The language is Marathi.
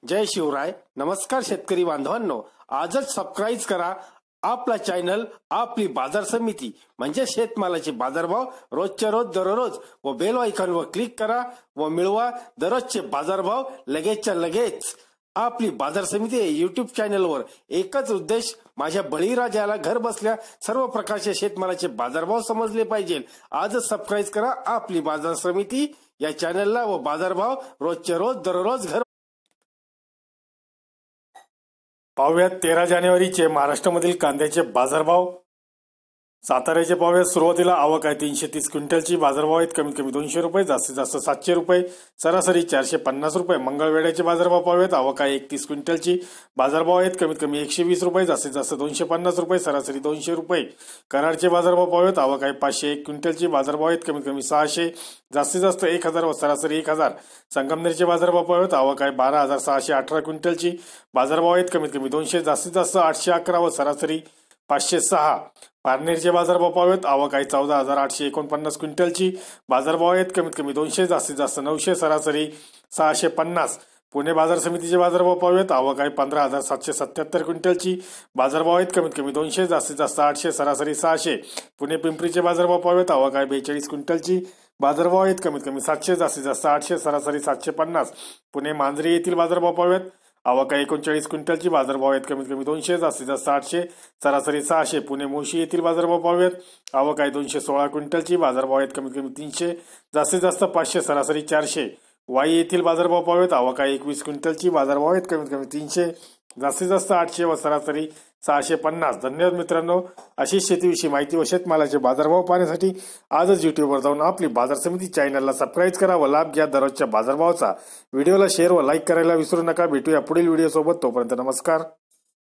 जय शिवराय. नमस्कार शेतकरी बांधवांनो, आजच सबस्क्राईब करा आपला चॅनल आपली बाजार समिती म्हणजे शेतमालाचे बाजारभाव रोजच्या रोज दररोज व बेल आयकॉनवर क्लिक करा व मिळवा दररोजचे बाजारभाव लगेचच्या लगेच. आपली बाजार समिती युट्यूब चॅनलवर एकच उद्देश, माझ्या बळीराजाला घर बसल्या सर्व प्रकारचे शेतमालाचे बाजारभाव समजले पाहिजे. आजच सबस्क्राईब करा आपली बाजार समिती या चॅनलला व बाजारभाव रोजच्या रोज दररोज घर. पाहूयात 13 जानेवारीचे महाराष्ट्रामधील कांद्याचे बाजारभाव. साताऱ्याचे पाहूयात. सुरुवातीला आवक आहे 330 क्विंटलची. बाजारभाव आहेत कमीत कमी 200 रुपये, जास्तीत जास्त 700 रुपये, सरासरी 450 रुपये. मंगळवेढ्याचे बाजारभाव पाहूयात. आवक आहे 31 क्विंटलची. बाजारभाव आहेत कमीत कमी 120 रुपये, जास्तीत जास्त 250 रुपये, सरासरी 200 रुपये. कराडचे बाजारभाव पाहूयात. आवक आहे 501 क्विंटलची. बाजारभाव आहेत कमीत कमी 600, जास्तीत जास्त 1000 व सरासरी 1000. संगमनेरचे बाजारभाव पाहूयात. आवक आहे 12,618 क्विंटलची. बाजारभाव आहेत कमीत कमी 200, जास्तीत जास्त 811 व सरासरी 506. पारनेरचे बाजारभाव पाहूयात. आवक आहे 14,849 क्विंटलची. बाजारभाव आहेत कमीत कमी 200, जास्तीत जास्त 900, सरासरी 650. पुणे बाजार समितीचे बाजारभाव पाहूयात. आवक आहे 15,777 क्विंटलची. बाजारभाव आहेत कमीत कमी 200, जास्तीत जास्त 800, सरासरी 600. पुणे पिंपरीचे बाजारभाव पाहूयात. आवक आहे 42 क्विंटलची. बाजारभाव आहेत कमीत कमी 700, जास्तीत जास्त 800, सरासरी 750. पुणे मांजरी येथील बाजारभाव पाहूयात. आवक आहे 39 क्विंटलची. बाजारभाव आहेत कमीत कमी 200, जास्तीत जास्त 800, सरासरी 600. पुणे मोशी येथील बाजारभाव पाहूयात. आवक आहे 216 क्विंटलची. बाजारभाव आहेत कमीत कमी 300, जास्तीत जास्त 500, सरासरी 400. वाई येथील बाजारभाव पाहूयात. आवक आहे 21 क्विंटलची. बाजारभाव आहेत कमीत कमी 300, जास्तीत जास्त 800 व सरासरी 650. धन्यवाद मित्रांनो. अशी शेतीविषयी माहिती व शेतमालाचे बाजारभाव पाहण्यासाठी आजच युट्यूबवर जाऊन आपली बाजार समिती चॅनलला सबस्क्राईब करा व लाभ घ्या दररोजच्या बाजारभावाचा. व्हिडिओला शेअर व लाईक करायला विसरू नका. भेटूया पुढील व्हिडिओ सोबत. तोपर्यंत नमस्कार.